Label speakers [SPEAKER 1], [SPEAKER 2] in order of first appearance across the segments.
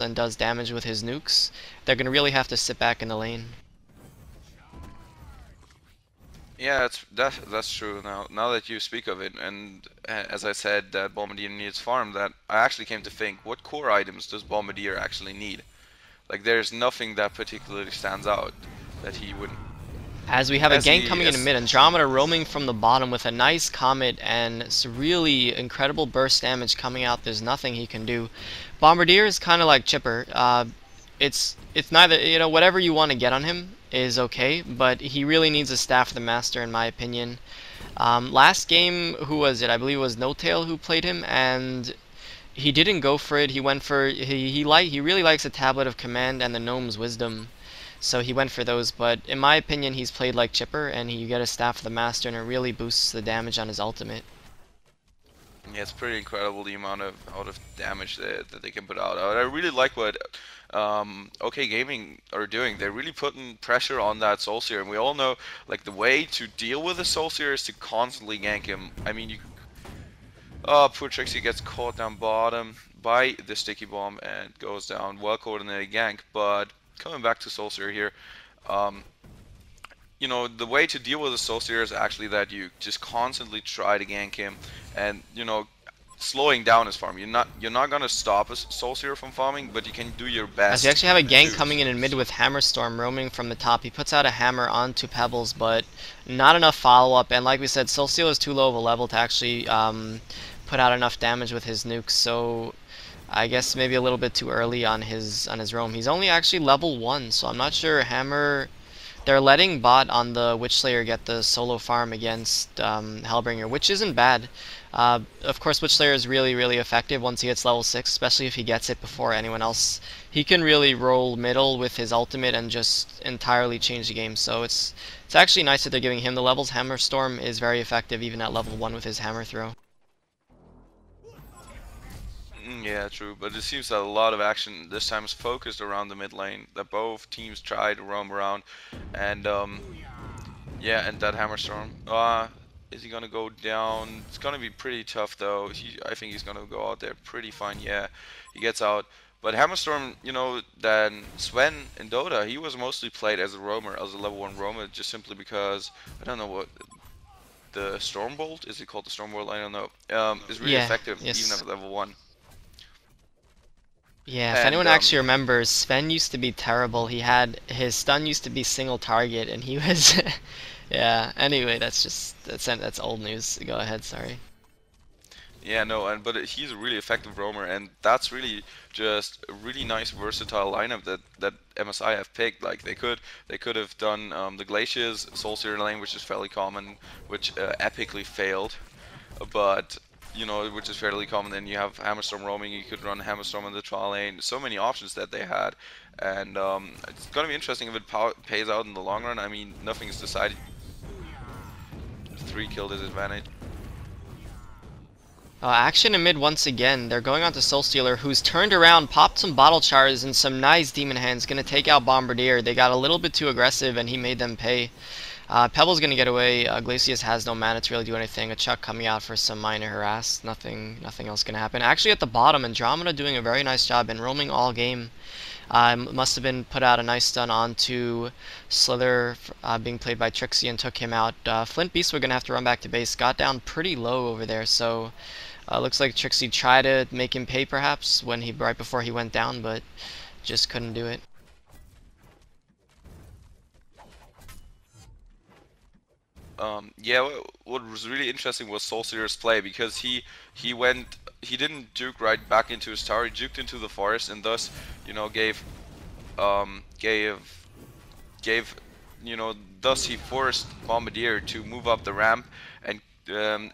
[SPEAKER 1] and does damage with his nukes, they're going to really have to sit back in the lane.
[SPEAKER 2] Yeah, that's true. Now that you speak of it, and as I said, that Bombardier needs farm. That I actually came to think, what core items does Bombardier actually need? Like, there's nothing that particularly stands out that he wouldn't.
[SPEAKER 1] As we have a
[SPEAKER 2] As
[SPEAKER 1] gank
[SPEAKER 2] he
[SPEAKER 1] coming in
[SPEAKER 2] as
[SPEAKER 1] mid, Andromeda roaming from the bottom with a nice Comet and some really incredible burst damage coming out. There's nothing he can do. Bombardier is kind of like Chipper. It's neither, you know, whatever you want to get on him is okay, but he really needs a Staff of the Master in my opinion. Last game, who was it? I believe it was No Tail who played him, and he didn't go for it. He went for he really likes a Tablet of Command and the Gnome's Wisdom. So he went for those, but in my opinion, he's played like Chipper, and you get a Staff of the Master, and it really boosts the damage on his ultimate.
[SPEAKER 2] Yeah, it's pretty incredible the amount of damage that they can put out. I really like what OK Gaming are doing. They're really putting pressure on that Soulseer, and we all know like the way to deal with a Soulseer is to constantly gank him. I mean, oh, poor Trixie gets caught down bottom by the sticky bomb and goes down. Well coordinated gank, but coming back to Soulseer here, um, you know, the way to deal with a Soulseer is actually that you just constantly try to gank him, and you know, slowing down his farm. You're not gonna stop a Soulseer from farming, but you can do your
[SPEAKER 1] As we
[SPEAKER 2] best
[SPEAKER 1] actually have a gank
[SPEAKER 2] to.
[SPEAKER 1] coming in mid with Hammerstorm roaming from the top. He puts out a hammer onto Pebbles, but not enough follow-up, and like we said, Soulsteel is too low of a level to actually put out enough damage with his nukes, so I guess maybe a little bit too early on his roam. He's only actually level 1, so I'm not sure Hammer. They're letting bot on the Witchslayer get the solo farm against Hellbringer, which isn't bad. Of course, Witchslayer is really, really effective once he gets level 6, especially if he gets it before anyone else. He can really roll middle with his ultimate and just entirely change the game, so it's actually nice that they're giving him the levels. Hammerstorm is very effective even at level 1 with his hammer throw.
[SPEAKER 2] Yeah, true, but it seems that a lot of action this time is focused around the mid lane. That both teams try to roam around, and yeah, and that Hammerstorm. Is he gonna go down? It's gonna be pretty tough though. I think he's gonna go out there pretty fine. Yeah, he gets out. But Hammerstorm, you know, then Sven in Dota, he was mostly played as a roamer, as a level 1 roamer, just simply because I don't know what the Stormbolt is. It called the Stormbolt? I don't know. Is really
[SPEAKER 1] Yeah,
[SPEAKER 2] effective even
[SPEAKER 1] yes.
[SPEAKER 2] at level 1.
[SPEAKER 1] Yeah, if
[SPEAKER 2] And
[SPEAKER 1] anyone actually remembers, Sven used to be terrible. He had his stun used to be single target, and he was, yeah. Anyway, that's old news. Go ahead, sorry.
[SPEAKER 2] Yeah, no, but he's a really effective roamer, and that's really just a really nice versatile lineup that MSI have picked. Like they could have done the Glaciers Soulseer lane, which is fairly common, which epically failed, but you know, which is fairly common. Then you have Hammerstorm roaming. You could run Hammerstorm in the trial lane. So many options that they had, and it's gonna be interesting if it pays out in the long run. I mean, nothing is decided. 3 kill disadvantage.
[SPEAKER 1] Action in mid once again. They're going on to Soulstealer, who's turned around, popped some bottle charges and some nice demon hands. Gonna take out Bombardier. They got a little bit too aggressive, and he made them pay. Pebble's gonna get away. Glacius has no mana to really do anything. A Chuck coming out for some minor harass. Nothing else gonna happen. Actually, at the bottom, Andromeda doing a very nice job in roaming all game. Must have been put out a nice stun onto Slither, being played by Trixie, and took him out. Flint Beast we're gonna have to run back to base. Got down pretty low over there, so looks like Trixie tried to make him pay perhaps when right before he went down, but just couldn't do it.
[SPEAKER 2] Yeah, what was really interesting was Soulseer's play because he didn't juke right back into his tower. He juked into the forest and thus, you know, um gave gave you know, thus he forced Bombardier to move up the ramp and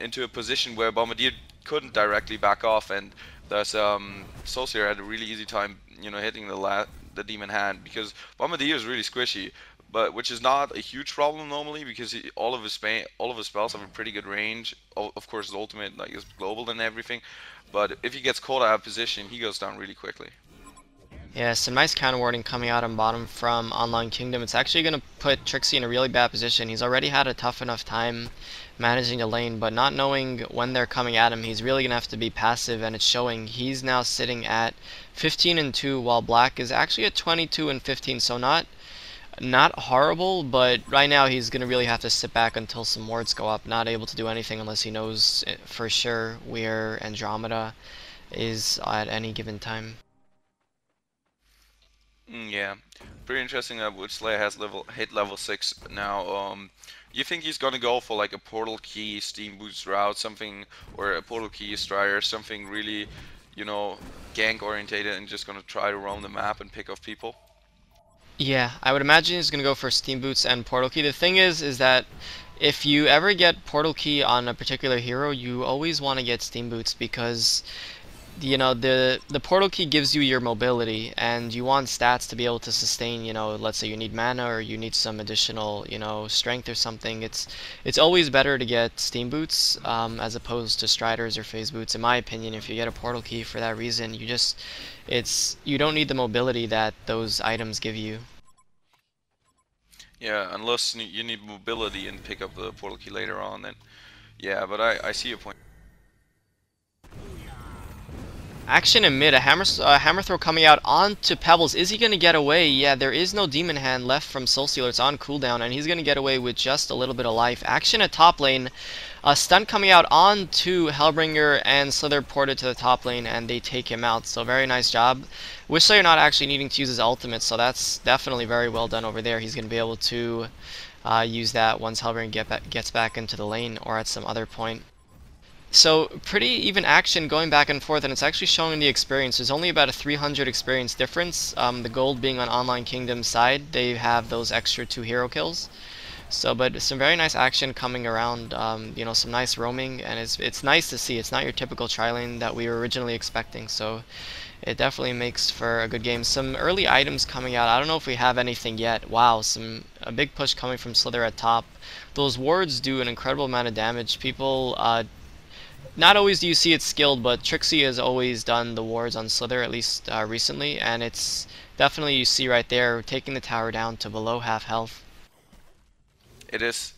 [SPEAKER 2] into a position where Bombardier couldn't directly back off, and thus Soulseer had a really easy time, you know, hitting the demon hand because Bombardier is really squishy, but which is not a huge problem normally because all of his spells have a pretty good range. Of course, his ultimate like is global and everything, but if he gets caught out of position, he goes down really quickly.
[SPEAKER 1] Yeah, some nice counter warding coming out on bottom from Online Kingdom. It's actually going to put Trixie in a really bad position. He's already had a tough enough time managing the lane, but not knowing when they're coming at him, he's really gonna have to be passive, and it's showing. He's now sitting at 15 and 2, while Black is actually at 22 and 15, so not horrible, but right now he's gonna really have to sit back until some wards go up, not able to do anything unless he knows for sure where Andromeda is at any given time.
[SPEAKER 2] Yeah, pretty interesting that Woodslayer has hit level 6 now. You think he's gonna go for like a Portal Key Steam Boost route, something, or a Portal Key Strider, something really, you know, gank orientated, and just gonna try to roam the map and pick off people?
[SPEAKER 1] Yeah, I would imagine he's gonna go for Steam Boots and Portal Key. The thing is that if you ever get Portal Key on a particular hero, you always want to get Steam Boots because you know the Portal Key gives you your mobility, and you want stats to be able to sustain. You know, let's say you need mana or you need some additional, you know, strength or something. It's always better to get Steam Boots as opposed to Striders or Phase Boots, in my opinion. If you get a Portal Key for that reason, you don't need the mobility that those items give you.
[SPEAKER 2] Yeah, unless you need mobility and pick up the Portal Key later on, then yeah, but I see your point.
[SPEAKER 1] Action in mid, a hammer throw coming out onto Pebbles. Is he going to get away? Yeah, there is no Demon Hand left from Soulstealer. It's on cooldown, and he's going to get away with just a little bit of life. Action at top lane. A stun coming out onto Hellbringer, and Slither ported to the top lane, and they take him out. So very nice job. Wishslayer not actually needing to use his ultimate, so that's definitely very well done over there. He's going to be able to use that once Hellbringer gets back into the lane or at some other point. So pretty even action going back and forth, and it's actually showing the experience. There's only about a 300 experience difference. The gold being on Online Kingdom's side, they have those extra 2 hero kills. So, but some very nice action coming around. You know, some nice roaming, and it's nice to see. It's not your typical tri-lane that we were originally expecting. So, it definitely makes for a good game. Some early items coming out. I don't know if we have anything yet. Wow, a big push coming from Slither at top. Those wards do an incredible amount of damage. People. Not always do you see it skilled, but Trixie has always done the wards on Slither, at least recently, and it's definitely, you see right there, taking the tower down to below half health.
[SPEAKER 2] It is.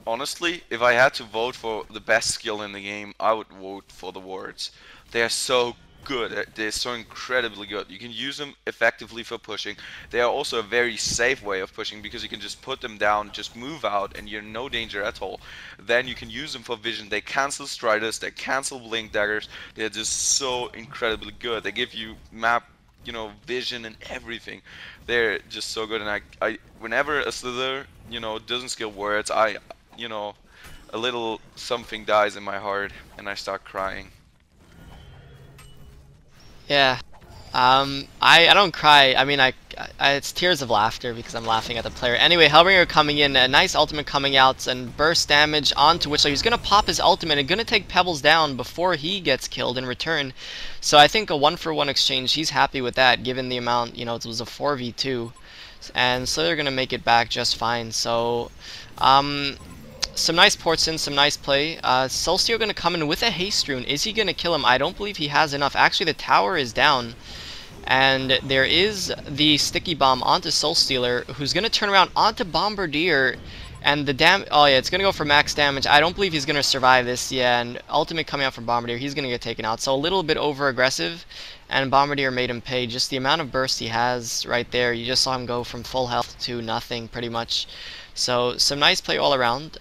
[SPEAKER 2] Honestly, if I had to vote for the best skill in the game, I would vote for the wards. They are so good. They're so incredibly good. You can use them effectively for pushing. They are also a very safe way of pushing because you can just put them down, just move out, and you're in no danger at all. Then you can use them for vision. They cancel Striders, they cancel Blink Daggers. They're just so incredibly good. They give you map, you know, vision and everything. They're just so good. And I whenever a Slither, you know, doesn't skill words, you know, a little something dies in my heart and I start crying.
[SPEAKER 1] Yeah, I don't cry. I mean, it's tears of laughter because I'm laughing at the player. Anyway, Hellbringer coming in, a nice ultimate coming out, and burst damage onto Wishler. He's gonna pop his ultimate and gonna take Pebbles down before he gets killed in return. So I think a 1-for-1 exchange. He's happy with that, given the amount. You know, it was a 4v2, and so they're gonna make it back just fine. So, some nice ports in, some nice play. Soulstealer going to come in with a haste rune. Is he going to kill him? I don't believe he has enough. Actually, the tower is down. And there is the sticky bomb onto Soulstealer, who's going to turn around onto Bombardier. And the oh yeah, it's going to go for max damage. I don't believe he's going to survive this. Yeah, and ultimate coming out from Bombardier. He's going to get taken out. So a little bit over aggressive. And Bombardier made him pay. Just the amount of burst he has right there. You just saw him go from full health to nothing, pretty much. So some nice play all around.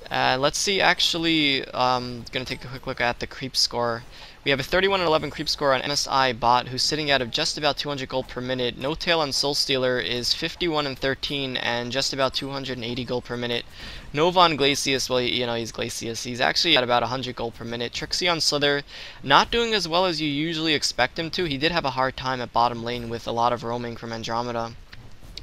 [SPEAKER 1] Let's see, actually, gonna take a quick look at the creep score. We have a 31 and 11 creep score on MSI bot, who's sitting at just about 200 gold per minute. No Tail on Soulstealer is 51 and 13 and just about 280 gold per minute. Nova on Glacius, well, you know, he's Glacius. He's actually at about 100 gold per minute. Trixie on Slither, not doing as well as you usually expect him to. He did have a hard time at bottom lane with a lot of roaming from Andromeda.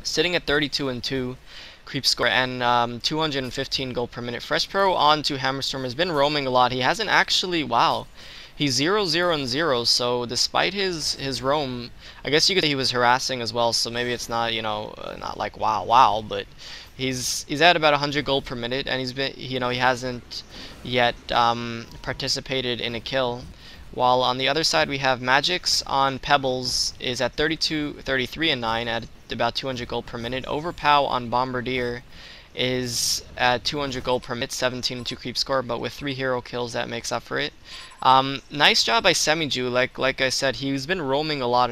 [SPEAKER 1] Sitting at 32 and 2 creep score and 215 gold per minute. Fresh Pro on to Hammerstorm has been roaming a lot. He hasn't actually, wow, he's 0, 0, and 0. So despite his roam, I guess you could say he was harassing as well. So maybe it's not, you know, not like wow, but he's at about 100 gold per minute, and he's been, you know, he hasn't yet participated in a kill. While on the other side we have Magix on Pebbles is at 32, 33 and 9 at about 200 gold per minute. Overpow on Bombardier is at 200 gold per minute, 17 and 2 creep score, but with 3 hero kills that makes up for it. Nice job by Semiju. Like I said, he's been roaming a lot